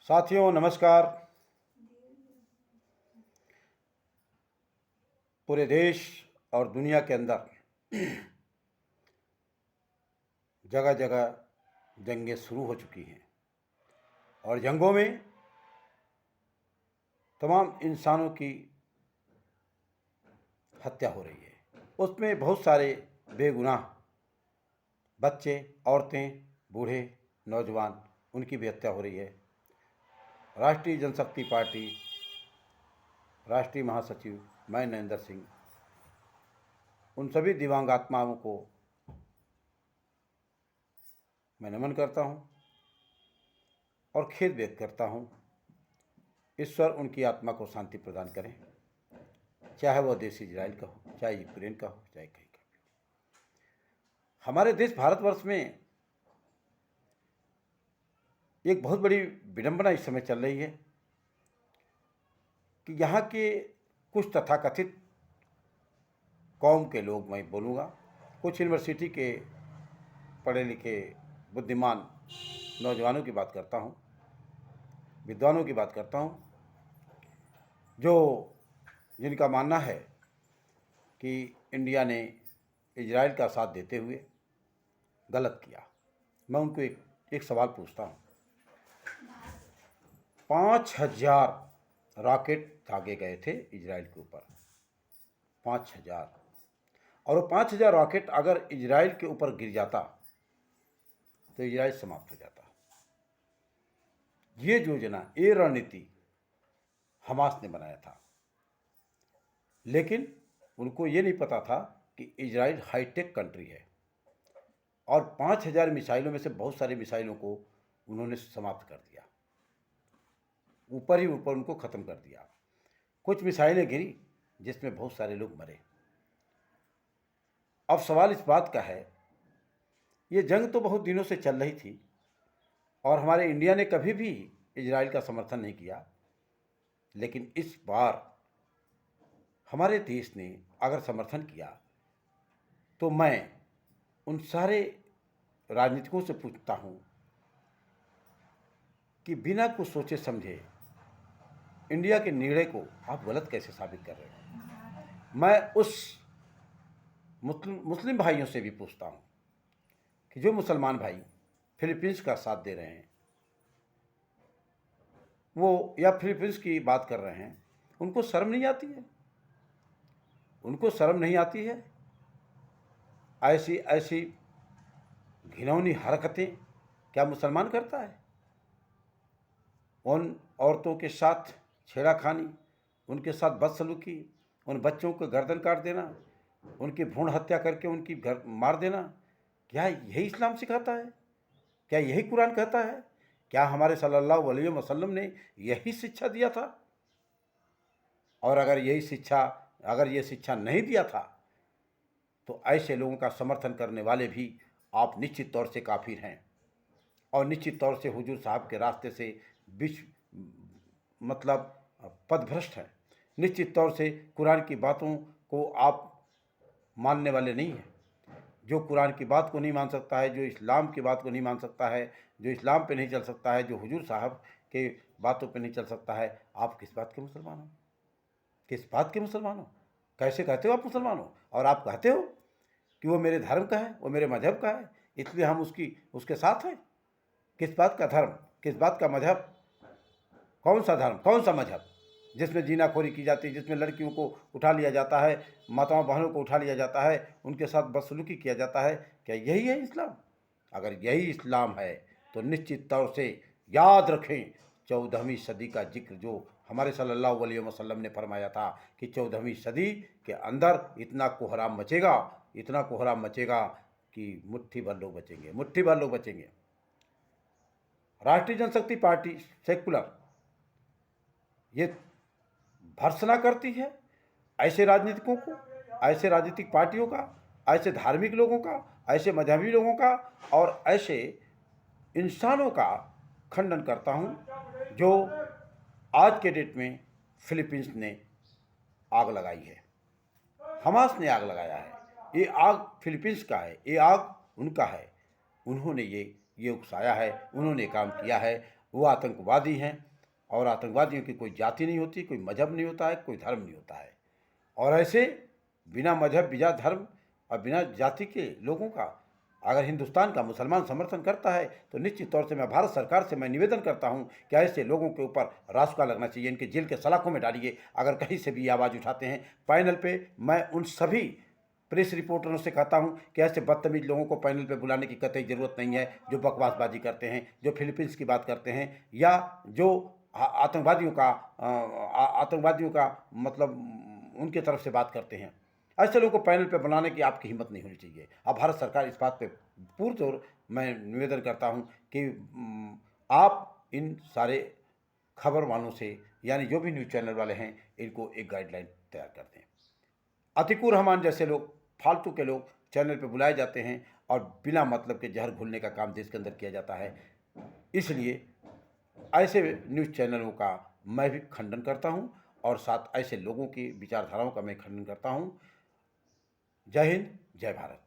साथियों नमस्कार। पूरे देश और दुनिया के अंदर जगह जगह जंगें शुरू हो चुकी हैं और जंगों में तमाम इंसानों की हत्या हो रही है। उसमें बहुत सारे बेगुनाह बच्चे, औरतें, बूढ़े, नौजवान, उनकी भी हत्या हो रही है। राष्ट्रीय जनशक्ति पार्टी, राष्ट्रीय महासचिव मैं नरेंद्र सिंह उन सभी दिव्यांग आत्माओं को मैं नमन करता हूं और खेद व्यक्त करता हूं। ईश्वर उनकी आत्मा को शांति प्रदान करें, चाहे वह देश इजराइल का हो, चाहे यूक्रेन का हो, चाहे कहीं का भी हो। हमारे देश भारतवर्ष में एक बहुत बड़ी विडंबना इस समय चल रही है कि यहाँ के कुछ तथाकथित कौम के लोग, मैं बोलूँगा कुछ यूनिवर्सिटी के पढ़े लिखे बुद्धिमान नौजवानों की बात करता हूँ, विद्वानों की बात करता हूँ, जिनका मानना है कि इंडिया ने इजराइल का साथ देते हुए गलत किया। मैं उनको एक सवाल पूछता हूँ। 5000 रॉकेट दागे गए थे इजराइल के ऊपर, 5000, और वो 5000 रॉकेट अगर इजराइल के ऊपर गिर जाता तो इजराइल समाप्त हो जाता। ये योजना, ये रणनीति हमास ने बनाया था, लेकिन उनको ये नहीं पता था कि इजराइल हाईटेक कंट्री है और 5000 मिसाइलों में से बहुत सारी मिसाइलों को उन्होंने समाप्त कर दिया, ऊपर ही ऊपर उनको ख़त्म कर दिया। कुछ मिसाइलें गिरी जिसमें बहुत सारे लोग मरे। अब सवाल इस बात का है, ये जंग तो बहुत दिनों से चल रही थी और हमारे इंडिया ने कभी भी इजराइल का समर्थन नहीं किया, लेकिन इस बार हमारे देश ने अगर समर्थन किया तो मैं उन सारे राजनीतिकों से पूछता हूँ कि बिना कुछ सोचे समझे इंडिया के निर्णय को आप गलत कैसे साबित कर रहे हो। मैं उस मुस्लिम भाइयों से भी पूछता हूँ कि जो मुसलमान भाई फिलीपींस का साथ दे रहे हैं, वो या फिलीपींस की बात कर रहे हैं, उनको शर्म नहीं आती है? उनको शर्म नहीं आती है? ऐसी ऐसी घिनौनी हरकतें क्या मुसलमान करता है? उन औरतों के साथ छेड़ाखानी, उनके साथ बदसलूकी, उन बच्चों को गर्दन काट देना, उनकी भ्रूण हत्या करके उनकी घर मार देना, क्या यही इस्लाम सिखाता है? क्या यही कुरान कहता है? क्या हमारे सल्लल्लाहु अलैहि वसल्लम ने यही शिक्षा दिया था? और अगर ये शिक्षा नहीं दिया था तो ऐसे लोगों का समर्थन करने वाले भी आप निश्चित तौर से काफिर हैं और निश्चित तौर से हुजूर साहब के रास्ते से मतलब पथभ्रष्ट हैं। निश्चित तौर से कुरान की बातों को आप मानने वाले नहीं हैं। जो कुरान की बात को नहीं मान सकता है, जो इस्लाम की बात को नहीं मान सकता है, जो इस्लाम पे नहीं चल सकता है, जो हुजूर साहब के बातों पे नहीं चल सकता है, आप किस बात के मुसलमान हो? किस बात के मुसलमान हो? कैसे कहते हो आप मुसलमान हो? और आप कहते हो कि वो मेरे धर्म का है, वो मेरे मजहब का है, इसलिए हम उसके साथ हैं। किस बात का धर्म, किस बात का मजहब? कौन सा धर्म, कौन सा मजहब जिसमें जीनाखोरी की जाती है, जिसमें लड़कियों को उठा लिया जाता है, माताओं बहनों को उठा लिया जाता है, उनके साथ बदसलूकी किया जाता है? क्या यही है इस्लाम? अगर यही इस्लाम है तो निश्चित तौर से याद रखें 14वीं सदी का जिक्र जो हमारे सल्लल्लाहु अलैहि वसल्लम ने फरमाया था कि 14वीं सदी के अंदर इतना कोहराम मचेगा, इतना कोहराम मचेगा कि मुट्ठी भर लोग बचेंगे, मुट्ठी भर लोग बचेंगे। राष्ट्रीय जनशक्ति पार्टी सेकुलर ये भर्त्सना करती है ऐसे राजनीतिकों को, ऐसे राजनीतिक पार्टियों का, ऐसे धार्मिक लोगों का, ऐसे मजहबी लोगों का और ऐसे इंसानों का खंडन करता हूं जो आज के डेट में फिलीपींस ने आग लगाई है, हमास ने आग लगाया है। ये आग फिलीपींस का है, ये आग उनका है। उन्होंने ये उकसाया है, उन्होंने काम किया है। वो आतंकवादी हैं। और आतंकवादियों की कोई जाति नहीं होती, कोई मजहब नहीं होता है, कोई धर्म नहीं होता है। और ऐसे बिना मजहब, बिना धर्म और बिना जाति के लोगों का अगर हिंदुस्तान का मुसलमान समर्थन करता है तो निश्चित तौर से मैं भारत सरकार से मैं निवेदन करता हूं कि ऐसे लोगों के ऊपर रासुका लगना चाहिए, इनके जेल के सलाखों में डालिए अगर कहीं से भी आवाज़ उठाते हैं। पैनल पे मैं उन सभी प्रेस रिपोर्टरों से कहता हूं कि ऐसे बदतमीज लोगों को पैनल पे बुलाने की कतई ज़रूरत नहीं है, जो बकवासबाजी करते हैं, जो फिलीपींस की बात करते हैं, या जो आतंकवादियों का मतलब उनके तरफ से बात करते हैं। ऐसे लोगों को पैनल पे बनाने की आपकी हिम्मत नहीं होनी चाहिए। अब भारत सरकार इस बात पे पुरजोर मैं निवेदन करता हूं कि आप इन सारे खबर वालों से, यानी जो भी न्यूज़ चैनल वाले हैं, इनको एक गाइडलाइन तैयार कर दें। अतिकुर रहमान जैसे लोग, फालतू के लोग चैनल पे बुलाए जाते हैं और बिना मतलब के जहर घुलने का काम देश के अंदर किया जाता है। इसलिए ऐसे न्यूज़ चैनलों का मैं भी खंडन करता हूं और साथ ऐसे लोगों की विचारधाराओं का मैं खंडन करता हूं। जय हिंद, जय भारत।